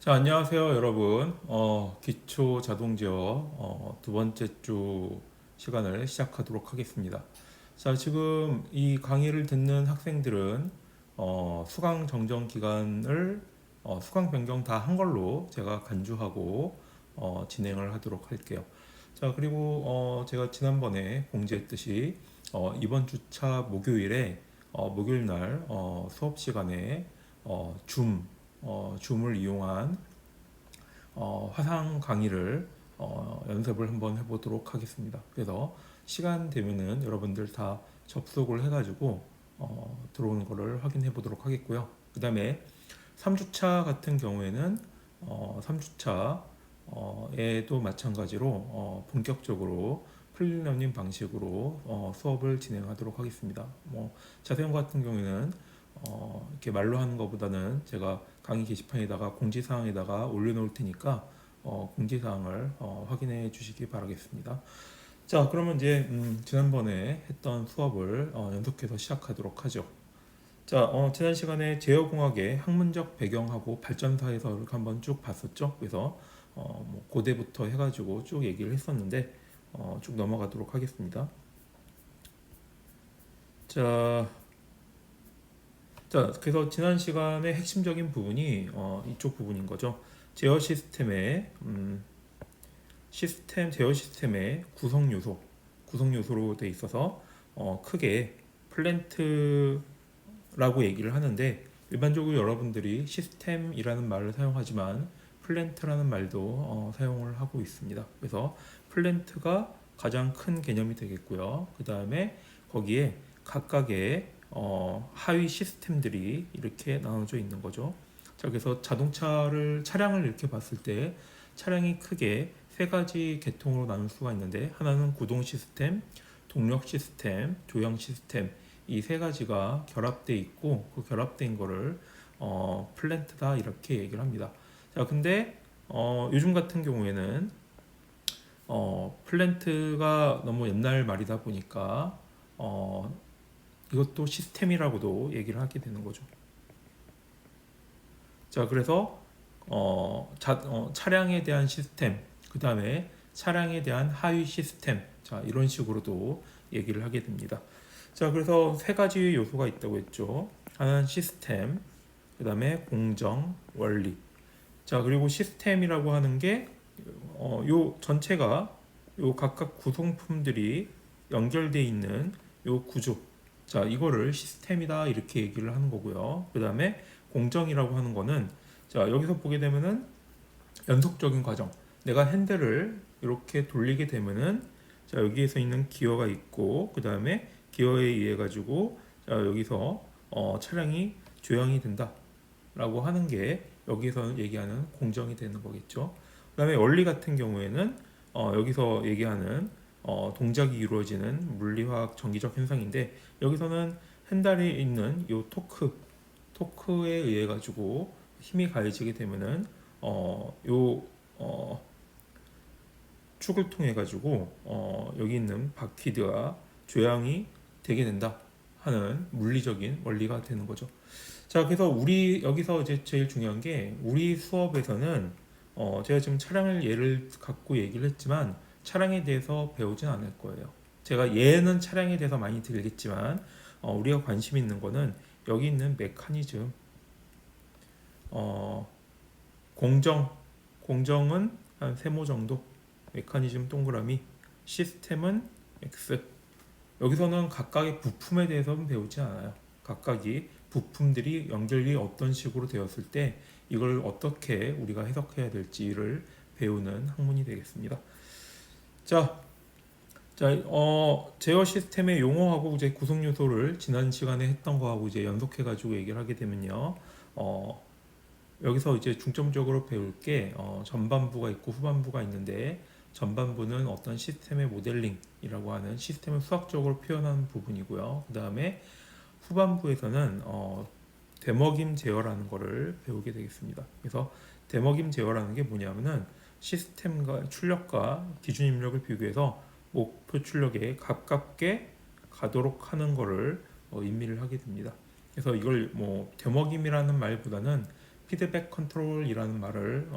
자, 안녕하세요, 여러분. 기초 자동 제어 두 번째 주 시간을 시작하도록 하겠습니다. 자, 지금 이 강의를 듣는 학생들은 수강 정정 기간을 수강 변경 다 한 걸로 제가 간주하고 진행을 하도록 할게요. 자, 그리고 제가 지난번에 공지했듯이 이번 주차 목요일에 목요일 날 수업 시간에 줌을 이용한 화상 강의를 연습을 한번 해보도록 하겠습니다. 그래서 시간 되면은 여러분들 다 접속을 해가지고 들어오는 거를 확인해 보도록 하겠고요. 그 다음에 3주차 같은 경우에는 3주차에도 마찬가지로 본격적으로 프리러닝 방식으로 수업을 진행하도록 하겠습니다. 뭐 자세한 것 같은 경우에는 이렇게 말로 하는 것보다는 제가 강의 게시판에다가 공지사항에다가 올려놓을 테니까 공지사항을 확인해 주시기 바라겠습니다. 자, 그러면 이제 지난번에 했던 수업을 연속해서 시작하도록 하죠. 자, 지난 시간에 제어공학의 학문적 배경하고 발전사에서 이렇게 한번 쭉 봤었죠. 그래서 뭐 고대부터 해가지고 쭉 얘기를 했었는데 쭉 넘어가도록 하겠습니다. 자, 그래서 지난 시간에 핵심적인 부분이 이쪽 부분인 거죠. 제어 시스템의 제어 시스템의 구성 요소로 돼 있어서 크게 플랜트라고 얘기를 하는데 일반적으로 여러분들이 시스템이라는 말을 사용하지만 플랜트라는 말도 사용을 하고 있습니다. 그래서 플랜트가 가장 큰 개념이 되겠고요. 그 다음에 거기에 각각의 하위 시스템들이 이렇게 나눠져 있는 거죠. 자, 그래서 차량을 이렇게 봤을 때 차량이 크게 세 가지 계통으로 나눌 수가 있는데 하나는 구동 시스템, 동력 시스템, 조형 시스템 이 세 가지가 결합돼 있고 그 결합된 거를 플랜트다 이렇게 얘기를 합니다. 자, 근데 요즘 같은 경우에는 플랜트가 너무 옛날 말이다 보니까 이것도 시스템이라고도 얘기를 하게 되는 거죠. 자, 그래서 차량에 대한 시스템, 그 다음에 차량에 대한 하위 시스템, 자, 이런 식으로도 얘기를 하게 됩니다. 자, 그래서 세 가지 요소가 있다고 했죠. 하나는 시스템, 그 다음에 공정, 원리. 자, 그리고 시스템이라고 하는 게 요 전체가 요 각각 구성품들이 연결되어 있는 요 구조. 자, 이거를 시스템이다 이렇게 얘기를 하는 거고요. 그 다음에 공정이라고 하는 거는 자, 여기서 보게 되면은 연속적인 과정. 내가 핸들을 이렇게 돌리게 되면은 자, 여기에서 있는 기어가 있고 그 다음에 기어에 의해 가지고 자, 여기서 차량이 조향이 된다라고 하는 게 여기서 얘기하는 공정이 되는 거겠죠. 그 다음에 원리 같은 경우에는 여기서 얘기하는 동작이 이루어지는 물리화학 정기적 현상인데 여기서는 핸들에 있는 요 토크에 의해 가지고 힘이 가해지게 되면은 요 축을 통해 가지고 여기 있는 바퀴드가 조향이 되게 된다 하는 물리적인 원리가 되는 거죠. 자, 그래서 우리 여기서 이제 제일 중요한 게 우리 수업에서는 제가 지금 차량을 예를 갖고 얘기를 했지만 차량에 대해서 배우진 않을 거예요. 제가 예는 차량에 대해서 많이 들겠지만 우리가 관심 있는 거는 여기 있는 메커니즘, 어, 공정은 한 세모 정도, 메커니즘 동그라미, 시스템은 X. 여기서는 각각의 부품에 대해서는 배우지 않아요. 각각이 부품들이 연결이 어떤 식으로 되었을 때 이걸 어떻게 우리가 해석해야 될지를 배우는 학문이 되겠습니다. 자, 제어 시스템의 용어하고 이제 구성 요소를 지난 시간에 했던 거하고 이제 연속해가지고 얘기를 하게 되면요. 여기서 이제 중점적으로 배울 게 전반부가 있고 후반부가 있는데 전반부는 어떤 시스템의 모델링이라고 하는 시스템을 수학적으로 표현하는 부분이고요. 그 다음에 후반부에서는 데머김 제어라는 것을 배우게 되겠습니다. 그래서 데머김 제어라는 게 뭐냐면은 시스템과 출력과 기준 입력을 비교해서 목표 출력에 가깝게 가도록 하는 것을 의미를 하게 됩니다. 그래서 이걸 뭐 데머김이라는 말보다는 피드백 컨트롤이라는 말을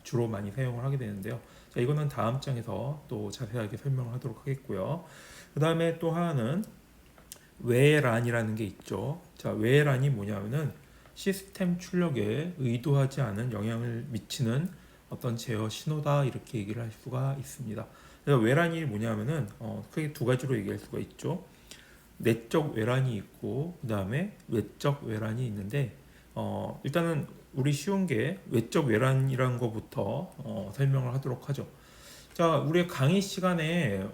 주로 많이 사용을 하게 되는데요. 자, 이거는 다음 장에서 또 자세하게 설명을 하도록 하겠고요. 그 다음에 또 하나는 외란이라는 게 있죠. 자, 외란이 뭐냐면은 시스템 출력에 의도하지 않은 영향을 미치는 어떤 제어 신호다, 이렇게 얘기를 할 수가 있습니다. 그래서 외란이 뭐냐면은 크게 두 가지로 얘기할 수가 있죠. 내적 외란이 있고 그 다음에 외적 외란이 있는데, 일단은 우리 쉬운 게 외적 외란이라는 것부터 설명을 하도록 하죠. 자, 우리 강의 시간에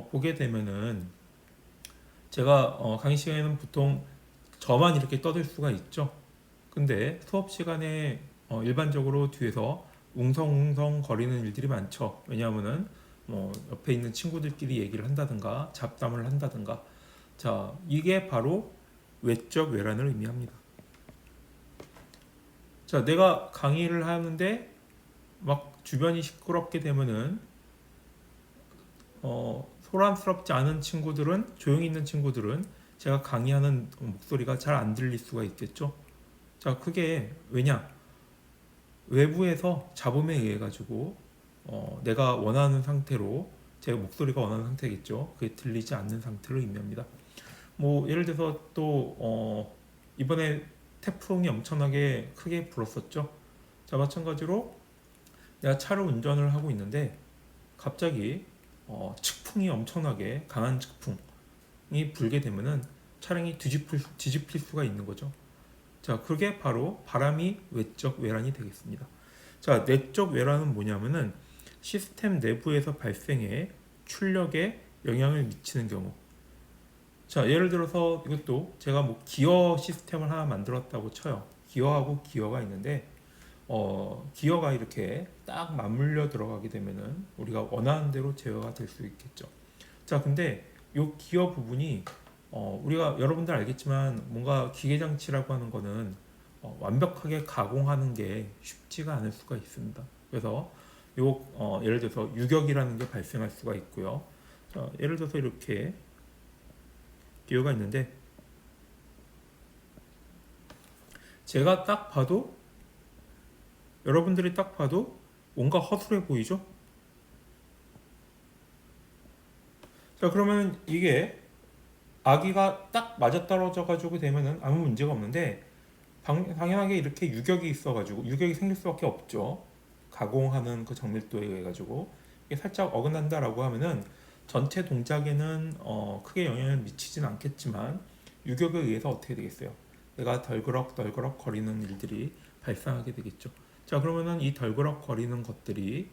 보게 되면은 제가 강의 시간에는 보통 저만 이렇게 떠들 수가 있죠. 근데 수업 시간에 일반적으로 뒤에서 웅성웅성 거리는 일들이 많죠. 왜냐하면은 뭐 옆에 있는 친구들끼리 얘기를 한다든가 잡담을 한다든가. 자, 이게 바로 외적 외란을 의미합니다. 자, 내가 강의를 하는데 막 주변이 시끄럽게 되면은 소란스럽지 않은 친구들은, 조용히 있는 친구들은 제가 강의하는 목소리가 잘 안 들릴 수가 있겠죠. 자, 그게 왜냐? 외부에서 잡음에 의해 가지고 내가 원하는 상태로, 제 목소리가 원하는 상태겠죠. 그게 들리지 않는 상태를 의미합니다. 뭐 예를 들어서 또 이번에 태풍이 엄청나게 크게 불었었죠. 자, 마찬가지로 내가 차를 운전을 하고 있는데 갑자기 측풍이 엄청나게 강한 측풍이 불게 되면은 차량이 뒤집힐 수가 있는 거죠. 자, 그게 바로 바람이 외적 외란이 되겠습니다. 자, 내적 외란은 뭐냐면은 시스템 내부에서 발생해 출력에 영향을 미치는 경우. 자, 예를 들어서 이것도 제가 뭐 기어 시스템을 하나 만들었다고 쳐요. 기어하고 기어가 있는데 기어가 이렇게 딱 맞물려 들어가게 되면은 우리가 원하는 대로 제어가 될 수 있겠죠. 자, 근데 이 기어 부분이 우리가 여러분들 알겠지만 뭔가 기계 장치라고 하는 거는 완벽하게 가공하는 게 쉽지가 않을 수가 있습니다. 그래서 예를 들어서 유격이라는 게 발생할 수가 있고요. 자, 예를 들어서 이렇게 기어가 있는데 제가 딱 봐도, 여러분들이 딱 봐도 뭔가 허술해 보이죠? 자, 그러면 이게 아기가 딱 맞아떨어져 가지고 되면은 아무 문제가 없는데, 당연하게 이렇게 유격이 있어 가지고, 유격이 생길 수밖에 없죠. 가공하는 그 정밀도에 의해 가지고 이게 살짝 어긋난다라고 하면은 전체 동작에는 크게 영향을 미치진 않겠지만 유격에 의해서 어떻게 되겠어요? 내가 덜그럭 거리는 일들이 발생하게 되겠죠. 자, 그러면은 이 덜그럭 거리는 것들이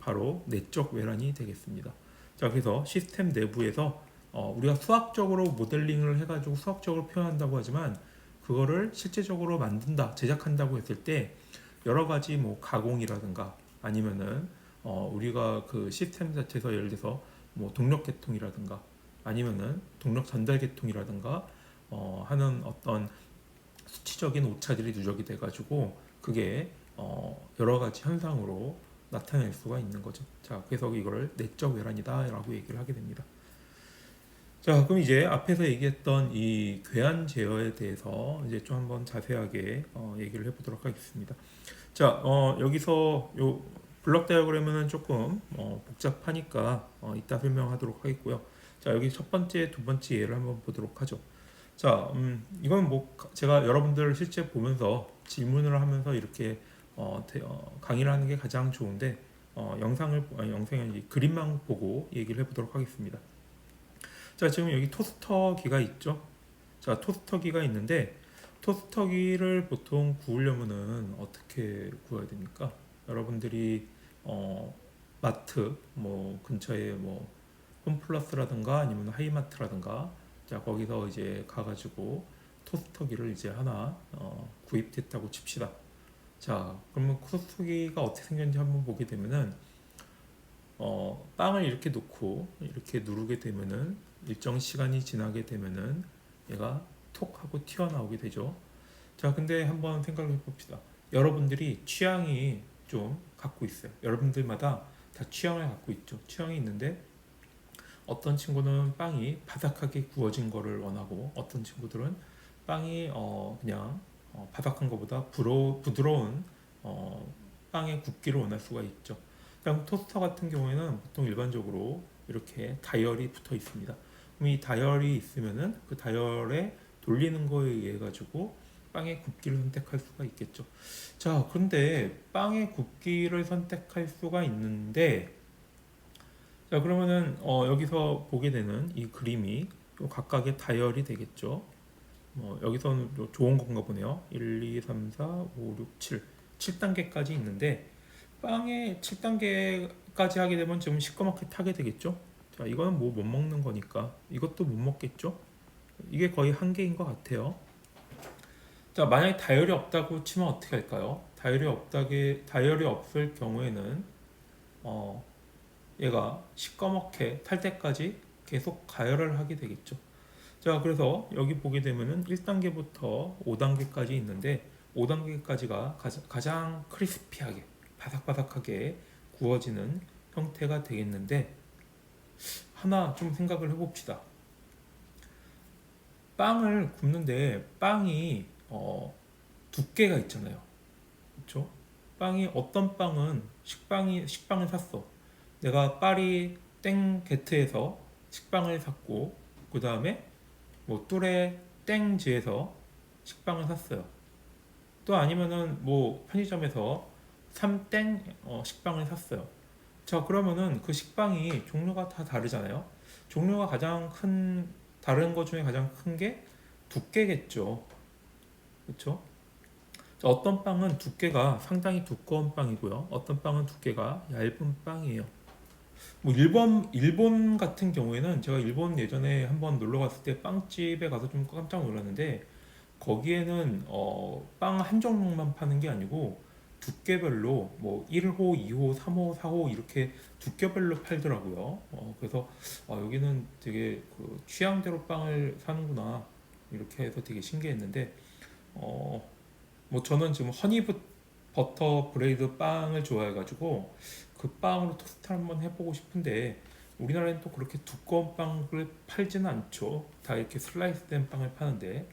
바로 내적 외란이 되겠습니다. 자, 그래서 시스템 내부에서 우리가 수학적으로 모델링을 해가지고 수학적으로 표현한다고 하지만 그거를 실제적으로 만든다, 제작한다고 했을 때 여러 가지 뭐 가공이라든가 아니면은 우리가 그 시스템 자체에서 예를 들어서 뭐 동력 계통이라든가 아니면은 동력 전달 계통이라든가 하는 어떤 수치적인 오차들이 누적이 돼가지고 그게 여러 가지 현상으로 나타낼 수가 있는 거죠. 자, 그래서 이거를 내적 외란이다라고 얘기를 하게 됩니다. 자, 그럼 이제 앞에서 얘기했던 이 괴한 제어에 대해서 이제 좀 한번 자세하게 얘기를 해보도록 하겠습니다. 자, 여기서 요 블록 다이어그램은 조금 복잡하니까 이따 설명하도록 하겠고요. 자, 여기 첫 번째, 두 번째 예를 한번 보도록 하죠. 자, 이건 뭐 제가 여러분들 실제 보면서 질문을 하면서 이렇게 강의를 하는 게 가장 좋은데 영상이 아니지 그림만 보고 얘기를 해보도록 하겠습니다. 자, 지금 여기 토스터기가 있죠. 자, 토스터기가 있는데 토스터기를 보통 구우려면은 어떻게 구워야 됩니까? 여러분들이 마트 뭐 근처에 뭐 홈플러스라든가 아니면 하이마트라든가, 자, 거기서 이제 가가지고 토스터기를 이제 하나 구입했다고 칩시다. 자, 그러면 토스터기가 어떻게 생겼는지 한번 보게 되면은 빵을 이렇게 놓고 이렇게 누르게 되면은 일정 시간이 지나게 되면은 얘가 톡 하고 튀어나오게 되죠. 자, 근데 한번 생각을 해봅시다. 여러분들이 취향이 좀 갖고 있어요. 여러분들마다 다 취향을 갖고 있죠. 취향이 있는데 어떤 친구는 빵이 바삭하게 구워진 거를 원하고 어떤 친구들은 빵이 그냥 바삭한 것보다 부드러운 빵의 굽기를 원할 수가 있죠. 그럼 토스터 같은 경우에는 보통 일반적으로 이렇게 다이얼이 붙어 있습니다. 그럼 이 다이얼이 있으면은 그 다이얼에 돌리는 거에 의해 가지고 빵의 굽기를 선택할 수가 있겠죠. 자, 그런데 빵의 굽기를 선택할 수가 있는데, 자, 그러면은 여기서 보게 되는 이 그림이 요 각각의 다이얼이 되겠죠. 여기서는 좋은 건가 보네요. 1, 2, 3, 4, 5, 6, 7. 7단계까지 있는데 빵에 7단계까지 하게 되면 좀 시꺼멓게 타게 되겠죠. 자, 이거는 뭐 못 먹는 거니까 이것도 못 먹겠죠. 이게 거의 한계인 것 같아요. 자, 만약에 다이얼이 없다고 치면 어떻게 할까요? 다이얼이 없을 경우에는 어, 얘가 시꺼멓게 탈 때까지 계속 가열을 하게 되겠죠. 자, 그래서 여기 보게 되면은 1단계부터 5단계까지 있는데 5단계까지가 가장 크리스피하게 바삭바삭하게 구워지는 형태가 되겠는데, 하나 좀 생각을 해봅시다. 빵을 굽는데 빵이 두께가 있잖아요. 그렇죠? 빵이 어떤 빵은 식빵을 샀어. 내가 파리 땡 게트에서 식빵을 샀고, 그 다음에 뭐 뚜레 땡지에서 식빵을 샀어요. 또 아니면은 뭐 편의점에서 삼땡 식빵을 샀어요. 자, 그러면은 그 식빵이 종류가 다 다르잖아요. 종류가 다른 것 중에 가장 큰 게 두께겠죠. 그렇죠? 어떤 빵은 두께가 상당히 두꺼운 빵이고요. 어떤 빵은 두께가 얇은 빵이에요. 뭐 일본 같은 경우에는 제가 일본 예전에 한번 놀러 갔을 때 빵집에 가서 좀 깜짝 놀랐는데, 거기에는 빵 한 종류만 파는 게 아니고 두께별로 뭐 1호, 2호, 3호, 4호 이렇게 두께별로 팔더라고요. 그래서 여기는 되게 그 취향대로 빵을 사는구나 이렇게 해서 되게 신기했는데, 뭐 저는 지금 버터 브레이드 빵을 좋아해가지고 그 빵으로 토스트 한번 해보고 싶은데, 우리나라엔 또 그렇게 두꺼운 빵을 팔지는 않죠. 다 이렇게 슬라이스된 빵을 파는데.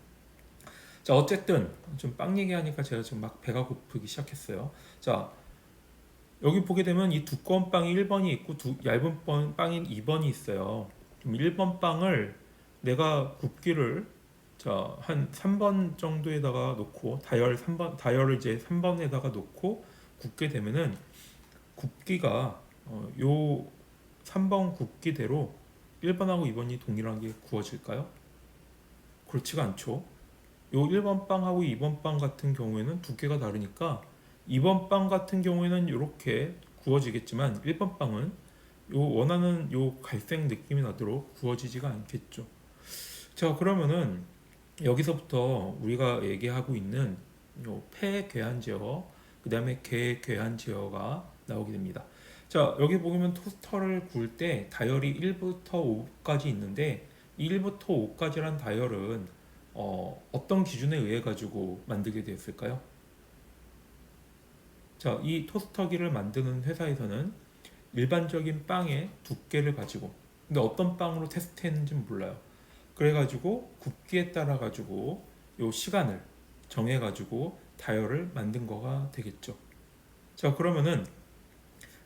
자, 어쨌든 좀 빵 얘기하니까 제가 지금 막 배가 고프기 시작했어요. 자, 여기 보게 되면 이 두꺼운 빵이 1번이 있고 얇은 빵인 2번이 있어요. 그럼 1번 빵을 내가 굽기를 한 3번 정도에다가 놓고 다이얼을 이제 3번에다가 놓고 굽게 되면은 굽기가 요 3번 굽기대로 1번하고 2번이 동일하게 구워질까요? 그렇지가 않죠. 요 1번 빵하고 2번 빵 같은 경우에는 두께가 다르니까 2번 빵 같은 경우에는 이렇게 구워지겠지만 1번 빵은 원하는 요 갈색 느낌이 나도록 구워지지가 않겠죠. 자, 그러면은 여기서부터 우리가 얘기하고 있는 요 폐궤한 제어, 그 다음에 계궤한 제어가 나오게 됩니다. 자, 여기 보면 토스터를 구울 때 다이얼이 1부터 5까지 있는데, 이 1부터 5까지란 다이얼은 어떤 기준에 의해 가지고 만들게 되었을까요? 자, 이 토스터기를 만드는 회사에서는 일반적인 빵의 두께를 가지고, 근데 어떤 빵으로 테스트했는지 몰라요. 그래가지고 굽기에 따라 가지고 요 시간을 정해가지고 다이얼을 만든 거가 되겠죠. 자, 그러면은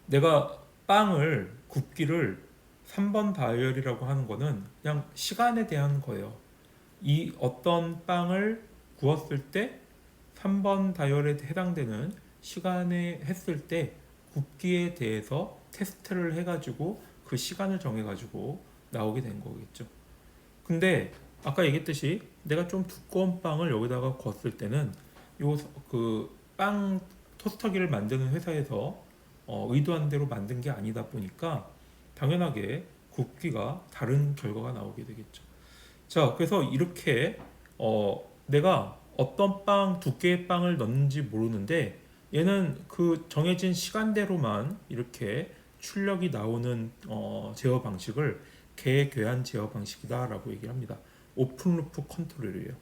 내가 빵을 굽기를 3번 다이얼이라고 하는 거는 그냥 시간에 대한 거예요. 이 어떤 빵을 구웠을 때 3번 다이얼에 해당되는 시간에 했을 때 굽기에 대해서 테스트를 해가지고 그 시간을 정해가지고 나오게 된 거겠죠. 근데 아까 얘기했듯이 내가 좀 두꺼운 빵을 여기다가 구웠을 때는 요 그 빵 토스터기를 만드는 회사에서 의도한 대로 만든 게 아니다 보니까 당연하게 굽기가 다른 결과가 나오게 되겠죠. 자, 그래서 이렇게 내가 어떤 두께의 빵을 넣는지 모르는데, 얘는 그 정해진 시간대로만 이렇게 출력이 나오는 제어 방식을 계궤한 제어 방식이다라고 얘기를 합니다. 오픈 루프 컨트롤이에요.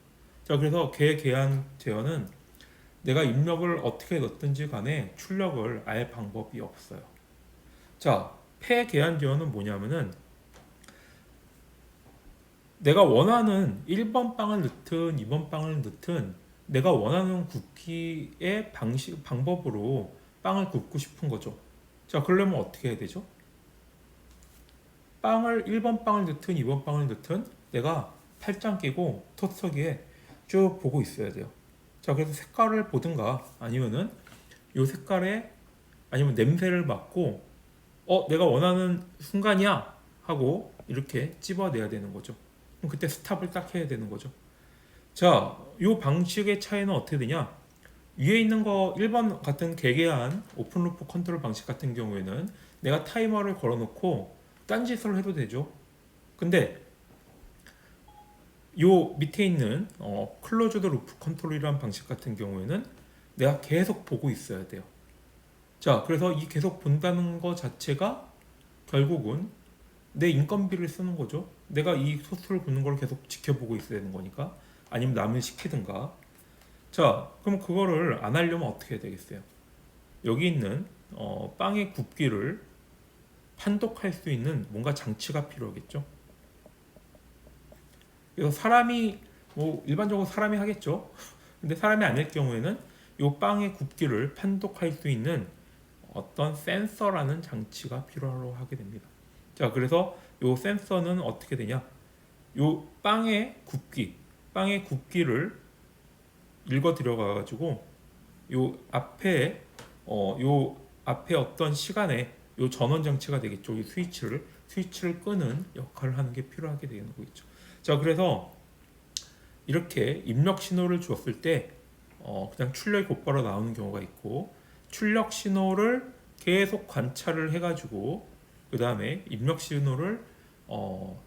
자, 그래서 계궤한 제어는 내가 입력을 어떻게 넣든지 간에 출력을 알 방법이 없어요. 자, 폐궤한 제어는 뭐냐면은 내가 원하는 1번 빵을 넣든 2번 빵을 넣든 내가 원하는 굽기의 방법으로 빵을 굽고 싶은 거죠. 자, 그러려면 어떻게 해야 되죠? 빵을 1번 빵을 넣든 2번 빵을 넣든 내가 팔짱 끼고 토스터기에 쭉 보고 있어야 돼요. 자, 그래서 색깔을 보든가 아니면은 요 색깔에 아니면 냄새를 맡고 내가 원하는 순간이야 하고 이렇게 찝어내야 되는 거죠. 그럼 그때 스탑을 딱 해야 되는 거죠. 자, 요 방식의 차이는 어떻게 되냐? 위에 있는 거 1번 같은 개개한 오픈루프 컨트롤 방식 같은 경우에는 내가 타이머를 걸어놓고 딴짓을 해도 되죠. 근데 요 밑에 있는 클로즈드 루프 컨트롤이라는 방식 같은 경우에는 내가 계속 보고 있어야 돼요. 자, 그래서 이 계속 본다는 거 자체가 결국은 내 인건비를 쓰는 거죠. 내가 이 소스를 굽는 걸 계속 지켜보고 있어야 되는 거니까. 아니면 남을 시키든가. 자, 그럼 그거를 안 하려면 어떻게 해야 되겠어요? 여기 있는 빵의 굽기를 판독할 수 있는 뭔가 장치가 필요하겠죠. 그래서 사람이 일반적으로 사람이 하겠죠. 근데 사람이 아닐 경우에는 이 빵의 굽기를 판독할 수 있는 어떤 센서라는 장치가 필요로 하게 됩니다. 자, 그래서 이 센서는 어떻게 되냐? 이 빵의 굽기를 읽어 들어가 가지고 요 앞에 어떤 시간에 요 전원 장치가 되겠죠. 이 스위치를 끄는 역할을 하는 게 필요하게 되는 거겠죠. 자, 그래서 이렇게 입력 신호를 주었을 때 그냥 출력이 곧바로 나오는 경우가 있고, 출력 신호를 계속 관찰을 해가지고 그 다음에 입력 신호를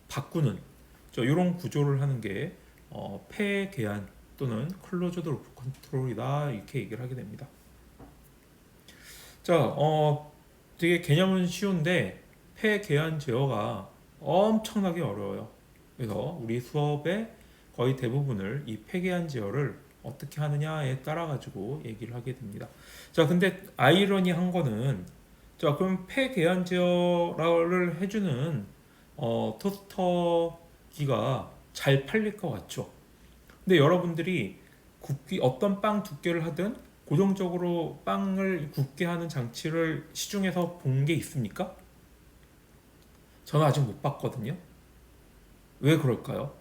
바꾸는 이런 구조를 하는 게 폐계한 또는 클로즈드 루프 컨트롤이다, 이렇게 얘기를 하게 됩니다. 자, 되게 개념은 쉬운데 폐계한 제어가 엄청나게 어려워요. 그래서 우리 수업의 거의 대부분을 이 폐계한 제어를 어떻게 하느냐에 따라 가지고 얘기를 하게 됩니다. 자, 근데 아이러니한 거는, 자, 그럼 폐계한 제어를 해주는 토스터기가 잘 팔릴 것 같죠. 근데 여러분들이 어떤 빵 두께를 하든 고정적으로 빵을 굽게 하는 장치를 시중에서 본 게 있습니까? 저는 아직 못 봤거든요. 왜 그럴까요?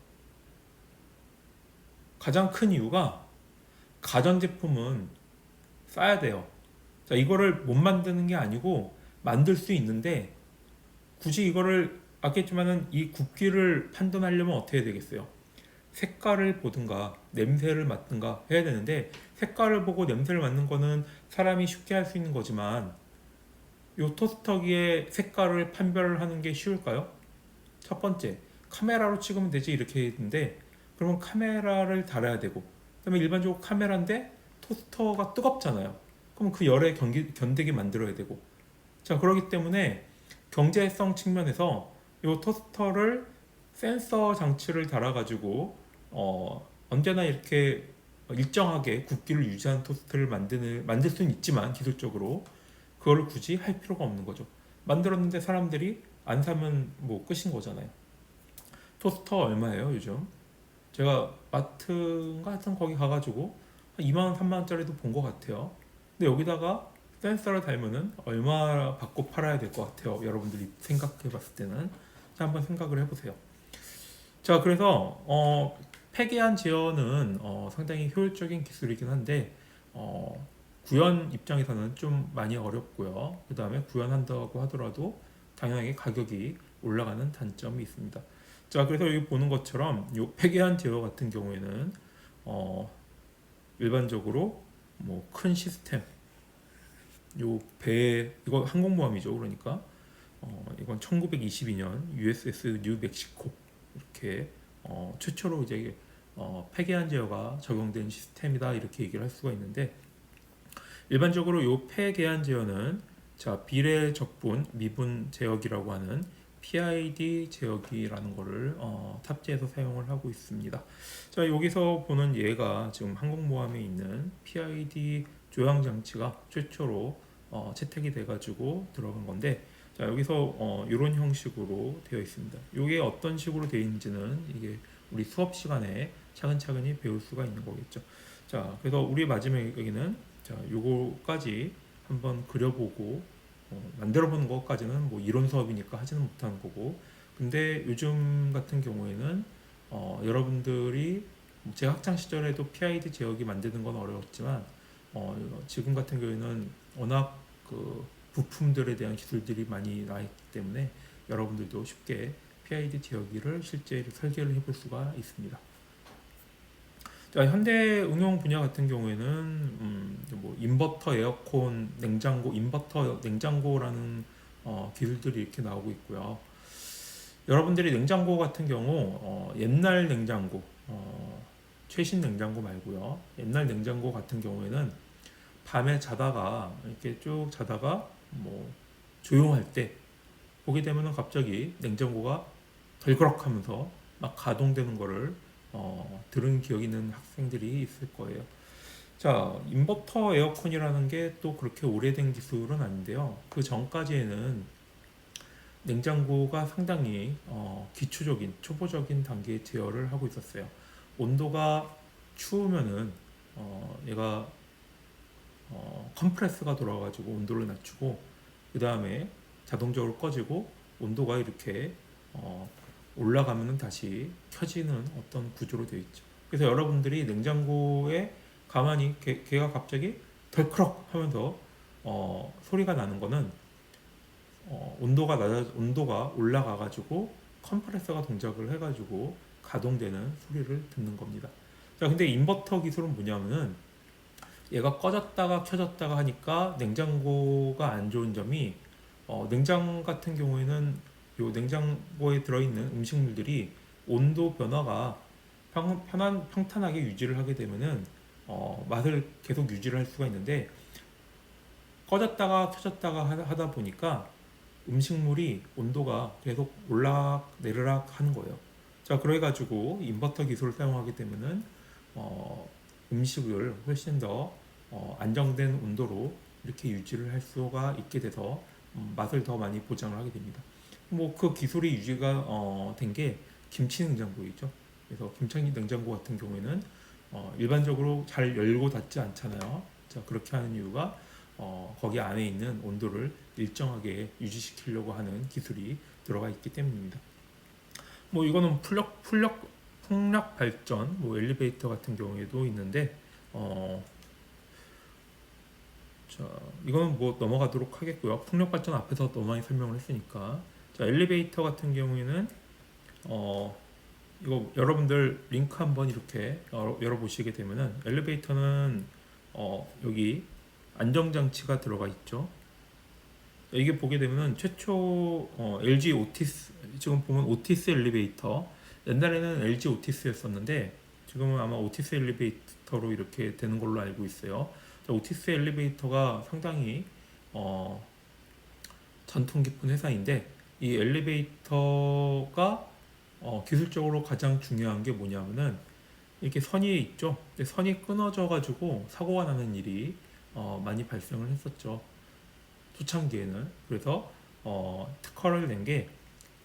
가장 큰 이유가 가전제품은 싸야 돼요. 자, 이거를 못 만드는 게 아니고 만들 수 있는데, 굳이 이거를 아겠지만은 이 굽기를 판단하려면 어떻게 해야 되겠어요? 색깔을 보든가 냄새를 맡든가 해야 되는데, 색깔을 보고 냄새를 맡는 거는 사람이 쉽게 할 수 있는 거지만 이 토스터기의 색깔을 판별을 하는 게 쉬울까요? 첫 번째, 카메라로 찍으면 되지 이렇게 했는데, 그러면 카메라를 달아야 되고, 그다음에 일반적으로 카메라인데 토스터가 뜨겁잖아요. 그럼 그 열에 견디게 만들어야 되고. 자, 그렇기 때문에 경제성 측면에서 이 토스터를 센서 장치를 달아가지고 언제나 이렇게 일정하게 굽기를 유지하는 토스트를 만들 수는 있지만 기술적으로 그걸 굳이 할 필요가 없는 거죠. 만들었는데 사람들이 안 사면 뭐 끝인 거잖아요. 토스터 얼마예요 요즘? 제가 마트인가 하여튼 거기 가가지고 한 2만원 3만원짜리도 본 것 같아요. 근데 여기다가 센서를 달면은 얼마 받고 팔아야 될 것 같아요, 여러분들이 생각해 봤을 때는. 자, 한번 생각을 해보세요. 자, 그래서 폐기한 제어는 상당히 효율적인 기술이긴 한데 구현 입장에서는 좀 많이 어렵고요. 그 다음에 구현한다고 하더라도 당연하게 가격이 올라가는 단점이 있습니다. 자, 그래서 여기 보는 것처럼 이 폐기한 제어 같은 경우에는 일반적으로 뭐 큰 시스템, 요 배, 이거 항공모함이죠. 그러니까 이건 1922년 USS 뉴멕시코 이렇게 최초로 이제 폐기한 제어가 적용된 시스템이다, 이렇게 얘기를 할 수가 있는데, 일반적으로 이 폐기한 제어는 비례 적분 미분 제어기라고 하는 PID 제어기라는 거를 탑재해서 사용을 하고 있습니다. 자, 여기서 보는 얘가 지금 항공모함에 있는 PID 조향 장치가 최초로 채택이 돼가지고 들어간 건데, 자, 여기서 이런 형식으로 되어 있습니다. 이게 어떤 식으로 되어 있는지는 이게 우리 수업 시간에 차근차근히 배울 수가 있는 거겠죠. 자, 그래서 우리 마지막에는 자, 요거까지 한번 그려보고 만들어보는 것까지는 뭐 이론 수업이니까 하지는 못하는 거고, 근데 요즘 같은 경우에는 여러분들이 제 학창 시절에도 PID 제어기 만드는 건 어려웠지만 지금 같은 경우에는 워낙 그 부품들에 대한 기술들이 많이 나와 있기 때문에 여러분들도 쉽게 PID 제어기를 실제 설계를 해볼 수가 있습니다. 자, 현대 응용 분야 같은 경우에는 뭐 인버터, 에어컨, 냉장고, 인버터, 냉장고라는 기술들이 이렇게 나오고 있고요. 여러분들이 냉장고 같은 경우 옛날 냉장고, 최신 냉장고 말고요. 옛날 냉장고 같은 경우에는 밤에 자다가 이렇게 쭉 자다가 뭐 조용할 때 보게 되면은 갑자기 냉장고가 덜그럭하면서 막 가동되는 거를 들은 기억이 있는 학생들이 있을 거예요. 자, 인버터 에어컨이라는 게 또 그렇게 오래된 기술은 아닌데요. 그 전까지에는 냉장고가 상당히 기초적인, 초보적인 단계의 제어를 하고 있었어요. 온도가 추우면은 얘가 컴프레스가 돌아가지고 온도를 낮추고 그 다음에 자동적으로 꺼지고 온도가 이렇게 올라가면은 다시 켜지는 어떤 구조로 되어 있죠. 그래서 여러분들이 냉장고에 가만히 걔가 갑자기 덜크럭 하면서 소리가 나는 거는 온도가 올라가 가지고 컴프레서가 동작을 해 가지고 가동되는 소리를 듣는 겁니다. 자, 근데 인버터 기술은 뭐냐면은 얘가 꺼졌다가 켜졌다가 하니까 냉장고가 안 좋은 점이 냉장 같은 경우에는 요 냉장고에 들어있는 음식물들이 온도 변화가 평탄하게 유지를 하게 되면은 맛을 계속 유지를 할 수가 있는데 꺼졌다가 켜졌다가 하다 보니까 음식물이 온도가 계속 올락 내리락 하는 거예요. 자, 그래가지고 인버터 기술을 사용하게 되면은 음식을 훨씬 더 안정된 온도로 이렇게 유지를 할 수가 있게 돼서 맛을 더 많이 보장을 하게 됩니다. 뭐 그 기술이 유지가 된 게 김치 냉장고이죠. 그래서 김치 냉장고 같은 경우에는 일반적으로 잘 열고 닫지 않잖아요. 자, 그렇게 하는 이유가 거기 안에 있는 온도를 일정하게 유지시키려고 하는 기술이 들어가 있기 때문입니다. 뭐 이거는 풍력 발전, 뭐 엘리베이터 같은 경우에도 있는데 자, 이거는 뭐 넘어가도록 하겠고요. 풍력 발전 앞에서 너무 많이 설명을 했으니까. 자, 엘리베이터 같은 경우에는 이거 여러분들 링크 한번 이렇게 열어보시게 되면은 엘리베이터는 여기 안정장치가 들어가 있죠. 이게 보게 되면은 최초 LG 오티스, 지금 보면 오티스 엘리베이터, 옛날에는 LG 오티스였었는데 지금은 아마 오티스 엘리베이터로 이렇게 되는 걸로 알고 있어요. 자, 오티스 엘리베이터가 상당히 전통 깊은 회사인데 이 엘리베이터가 기술적으로 가장 중요한 게 뭐냐면은 이렇게 선이 있죠. 선이 끊어져 가지고 사고가 나는 일이 많이 발생을 했었죠. 초창기에는. 그래서 특허를 낸 게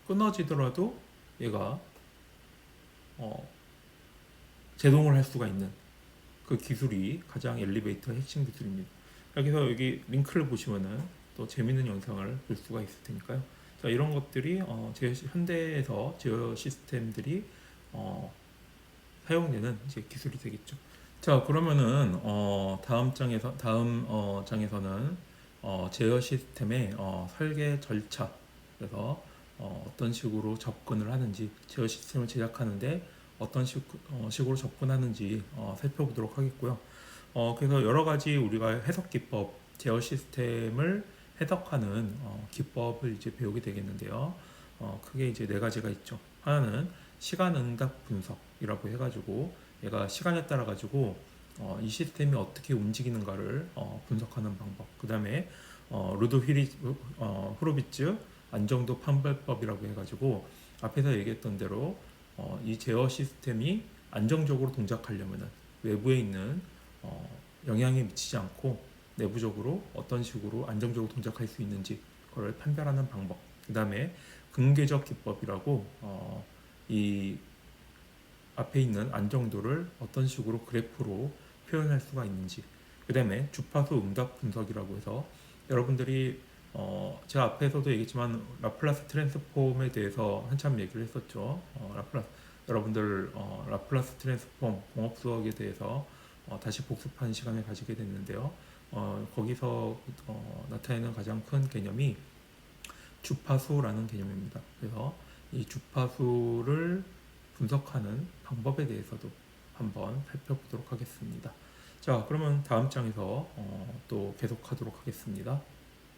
끊어지더라도 얘가 제동을 할 수가 있는 그 기술이 가장 엘리베이터의 핵심 기술입니다. 여기서 여기 링크를 보시면은 또 재밌는 영상을 볼 수가 있을 테니까요. 자, 이런 것들이 현대에서 제어 시스템들이 사용되는 이제 기술이 되겠죠. 자, 그러면은 다음 장에서는 제어 시스템의 설계 절차, 그래서 어떤 식으로 접근을 하는지, 제어 시스템을 제작하는데 어떤 식으로 접근하는지 살펴보도록 하겠고요. 그래서 여러 가지 우리가 해석 기법, 제어 시스템을 해석하는 기법을 이제 배우게 되겠는데요. 크게 이제 네 가지가 있죠. 하나는 시간 응답 분석이라고 해가지고 얘가 시간에 따라 가지고 이 시스템이 어떻게 움직이는가를 분석하는 방법. 그 다음에 후르비츠 안정도 판별법이라고 해가지고 앞에서 얘기했던 대로 이 제어 시스템이 안정적으로 동작하려면 외부에 있는 영향이 미치지 않고 내부적으로 어떤 식으로 안정적으로 동작할 수 있는지 그걸 판별하는 방법. 그 다음에 근계적 기법이라고 이 앞에 있는 안정도를 어떤 식으로 그래프로 표현할 수가 있는지, 그 다음에 주파수 응답 분석이라고 해서 여러분들이 제가 앞에서도 얘기했지만 라플라스 트랜스폼에 대해서 한참 얘기를 했었죠. 여러분들 라플라스 트랜스폼 공업 수학에 대해서 다시 복습하는 시간을 가지게 됐는데요. 거기서 나타내는 가장 큰 개념이 주파수라는 개념입니다. 그래서 이 주파수를 분석하는 방법에 대해서도 한번 살펴보도록 하겠습니다. 자, 그러면 다음 장에서 또 계속하도록 하겠습니다.